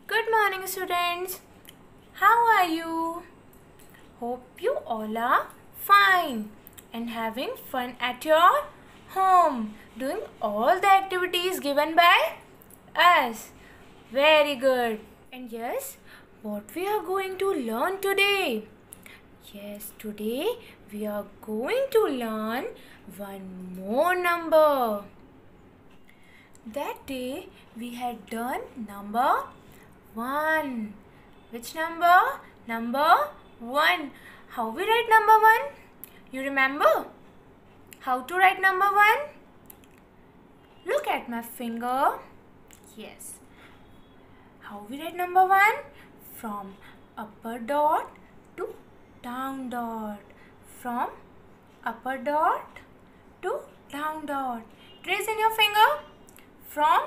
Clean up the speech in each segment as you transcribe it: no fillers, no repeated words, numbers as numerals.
Good morning, students. How are you? Hope you all are fine and having fun at your home, doing all the activities given by us. Very good. And yes, what we are going to learn today? Yes, today we are going to learn one more number. That day we had done number 1. Which number? Number 1. How we write number 1? You remember? How to write number 1? Look at my finger. Yes. How we write number 1? From upper dot to down dot. From upper dot to down dot. Trace in your finger. From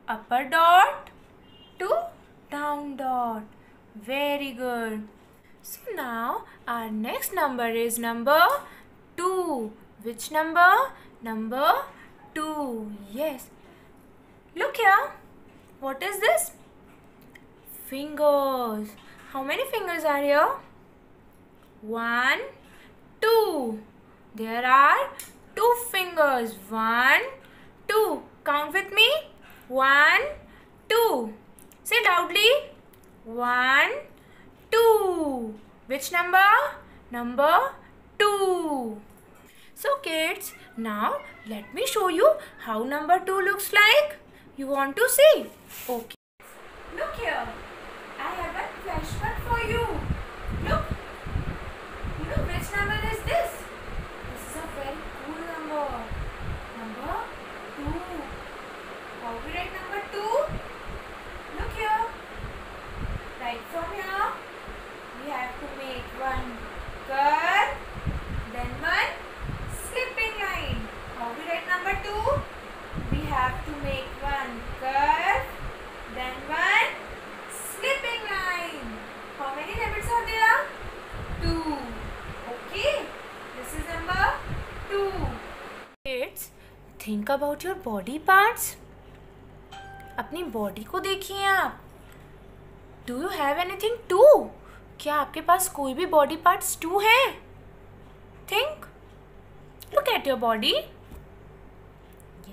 upper dot to down dot. Very good. So now our next number is number 2. Which number? Number 2. Yes. Look here. What is this? Fingers. How many fingers are here? 1, 2. There are 2 fingers. 1, 2. Count with me. 1, 2. Say loudly. 1, 2. Which number? Number 2. So kids, now let me show you how number 2 looks like. You want to see? Okay. Look here. I have a flashcard for you. Look. You know which number is this? This is a very cool number. Number 2. How we write number 2? Look here. Right from here, we have to make one curve, then one slipping line. How we write number 2? We have to make one curve, then one slipping line. How many rabbits are there? 2. Okay, this is number 2. Kids, think about your body parts. अपनी body को देखिए आप. Do you have anything two? क्या आपके पास कोई भी body parts two है? Think. Look at your body.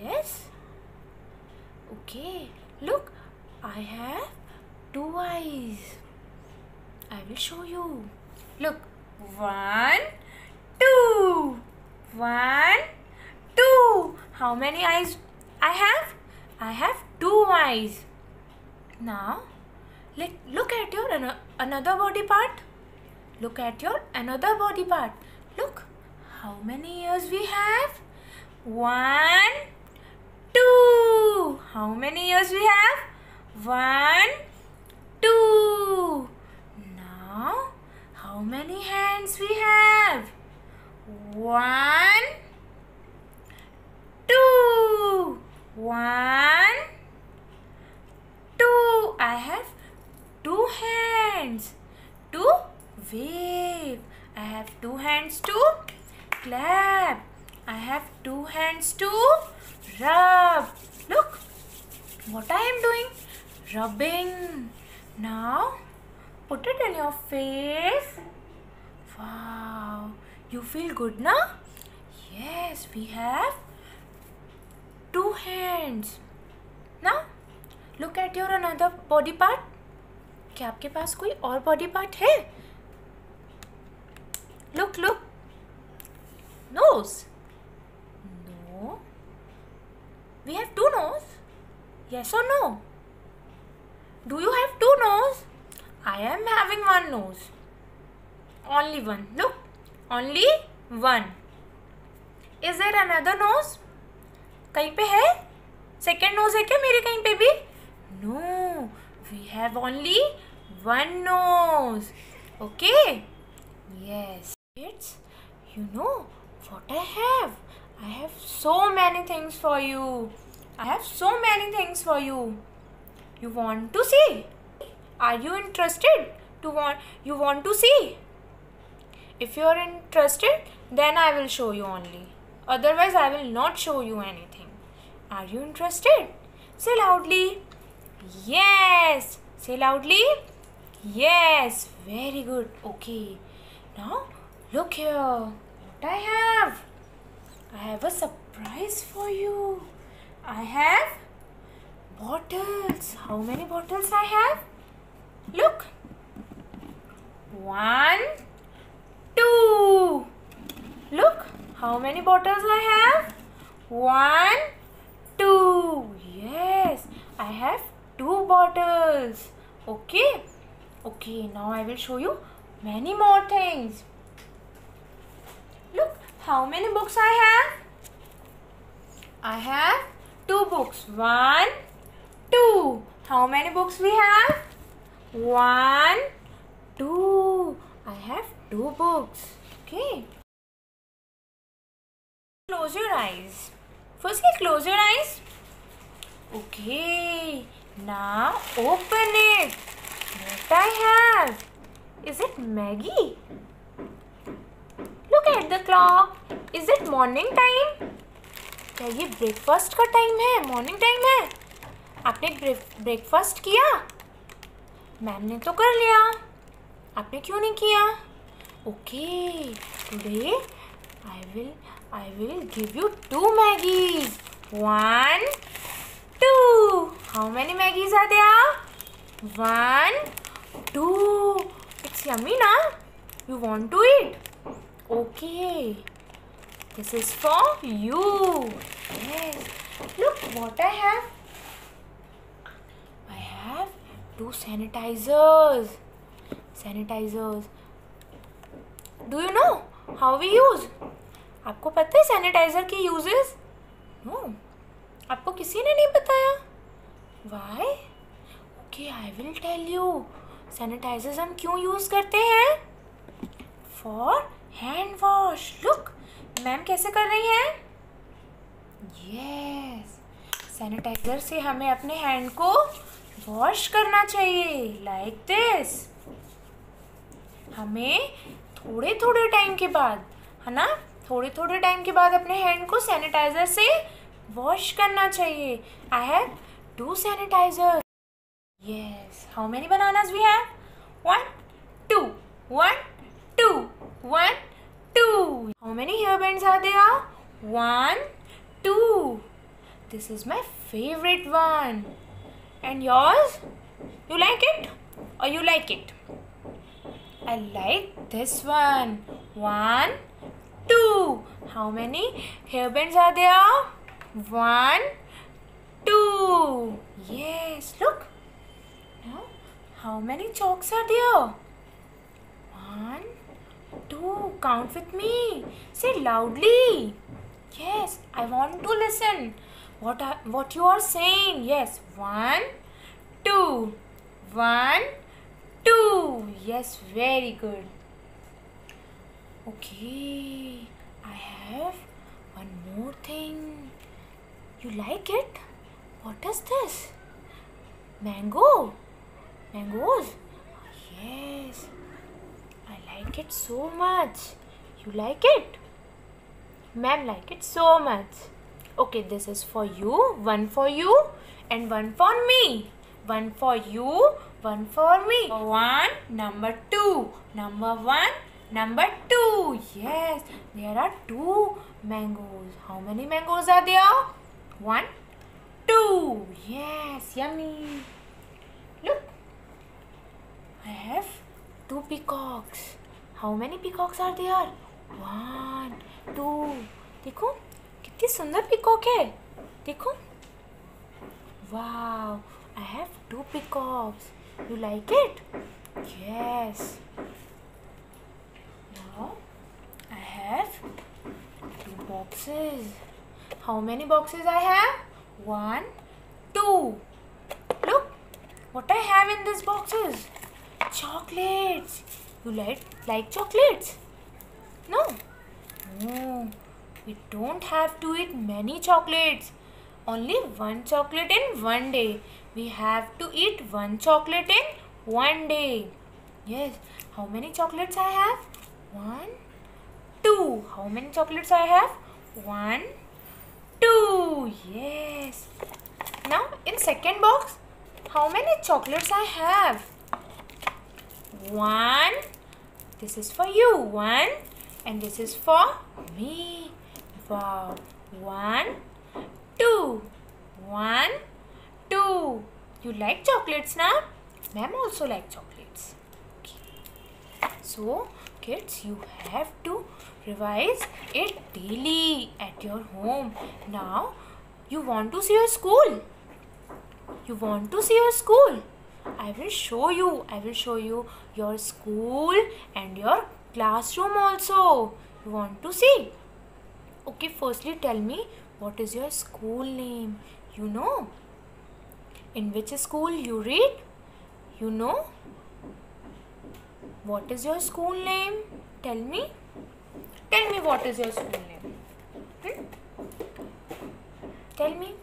Yes. Okay. Look, I have 2 eyes. I will show you. Look. 1, 2. 1, 2. How many eyes I have? I have 2 eyes. Now, look at your another body part. Look at your another body part. Look, how many ears we have? 1, 2. How many ears we have? 1, 2. Now, how many hands we have? 1, 2. 1, 2. I have 2 hands to wave. I have 2 hands to clap. I have 2 hands to rub. Look what I am doing. Rubbing. Now put it in your face. Wow. You feel good now? Yes, we have 2 hands. Now look at your another body part. क्या आपके पास कोई और body part है? Look, look. Nose. No. We have 2 nose. Yes or no? Do you have 2 nose? I am having 1 nose. Only 1. Look. Only 1. Is there another nose? कहीं पे है? Second nose है क्या मेरे कहीं पे भी? No. We have only 1 nose. Okay? Yes. Kids, you know what I have? I have so many things for you. I have so many things for you. You want to see? Are you interested? You want to see? If you are interested, then I will show you only. Otherwise, I will not show you anything. Are you interested? Say loudly. Yes, Say loudly. Yes, very good. Okay. Now look here. What I have? I have a surprise for you. I have bottles. How many bottles I have? Look. 1, 2. Look. How many bottles I have? 1, 2. Yes, I have 2 bottles. Okay. Okay, now I will show you many more things. Look, how many books I have? I have 2 books. 1, 2. How many books we have? 1, 2. I have 2 books. Okay. Close your eyes. Firstly, close your eyes. Okay. Now open it. What I have? Is it Maggie? Look at the clock. Is it morning time? क्या ये breakfast का time है? Morning time है? आपने breakfast किया? Ma'am ने तो कर लिया. आपने क्यों नहीं किया? Okay. Today I will give you 2 Maggies. 1, 2. How many Maggies are there? 1, 2. It's yummy, na? You want to eat? Okay. This is for you. Yes. Look what I have. I have 2 sanitizers. Do you know how we use? आपको पता है sanitiser की uses? No. आपको किसी ने नहीं बताया? Why? Okay, I will tell you. Sanitisers हम क्यों यूज करते हैं? For hand wash. Look, ma'am कैसे कर रही हैं? Yes. सैनिटाइजर से हमें अपने हैंड को वॉश करना चाहिए. Like this. हमें थोड़े टाइम के बाद, है ना, थोड़े टाइम के बाद अपने हैंड को सैनिटाइजर से वॉश करना चाहिए. I have 2 sanitizer. Yes. How many bananas we have? 1, 2. 1, 2. 1, 2. How many hair bands are there? 1, 2. This is my favourite one. And yours? You like it और you like it? I like this one. 1, 2. How many hairbands are there? 1, 2. Yes, look. Now, how many chalks are there? 1, 2. Count with me. Say loudly. Yes, I want to listen. What you are saying? Yes. 1, 2. 1, 2. Yes, very good. Okay, I have one more thing. You like it? What is this? Mango? Mangoes? Yes, I like it so much. You like it? Ma'am like it so much. Okay, this is for you. One for you and one for me. One for you, one for me. One, number 2. Number 1, number 2. Yes, there are 2 mangoes. How many mangoes are there? 1, 2. Yes, yummy. Look, I have 2 peacocks. How many peacocks are there? 1, 2. देखो कितनी सुंदर peacock है. देखो. Wow. I have 2 peacocks. You like it? Yes. Now I have 2 boxes. How many boxes I have? 1, 2. Look what I have in these boxes. Chocolates. You like chocolates? No. No. We don't have to eat many chocolates. Only 1 chocolate in 1 day. We have to eat 1 chocolate in 1 day. Yes. How many chocolates I have? 1, 2. How many chocolates I have? 1, 2. Yes. Now in second box How many chocolates I have? 1. This is for you. 1. And this is for me. Wow. 1, 2. 1, 2. You like chocolates now? Ma'am also like chocolates. Okay. So, kids, you have to revise it daily at your home. Now, you want to see your school. You want to see your school. I will show you. I will show you your school and your classroom also. You want to see? Okay, firstly tell me, what is your school name? You know? In which school you read? You know? What is your school name? Tell me. Tell me what is your school name. Tell me.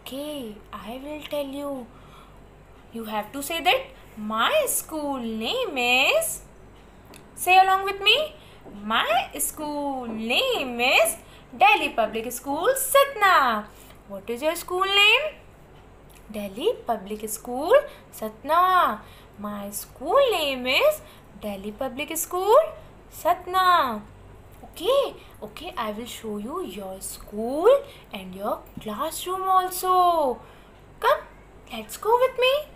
Okay, I will tell you. You have to say that my school name is. Say along with me. My school name is Delhi Public School, Satna. What is your school name? Delhi Public School, Satna. My school name is Delhi Public School, Satna. Okay, I will show you your school and your classroom also. Come, let's go with me.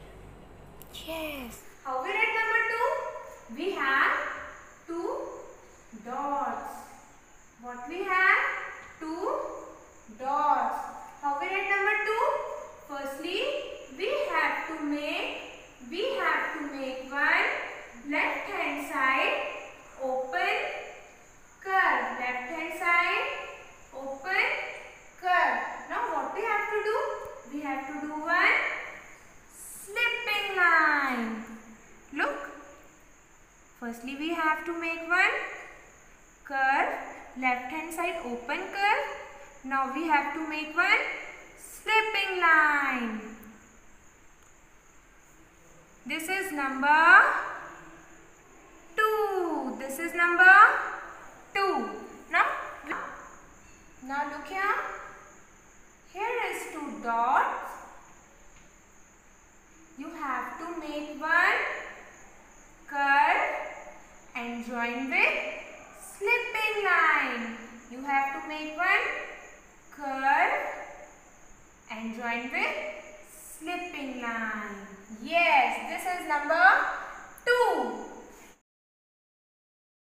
Yes. How we write number 2? We have 2 dots. What we have? 2 dots. How we write number 2? Firstly, we have to make one left hand side open curve. Left hand side open curve. Now what we have to do? We have to do one slipping line. Look. Firstly, we have to make one curve. Left hand side open curve. Now we have to make one slipping line. This is number 2. This is number 2. Now look here. Here is 2 dots. You have to make one curve and join with slipping line. You have to make one curve and join with slipping line. Yes, this is number 2.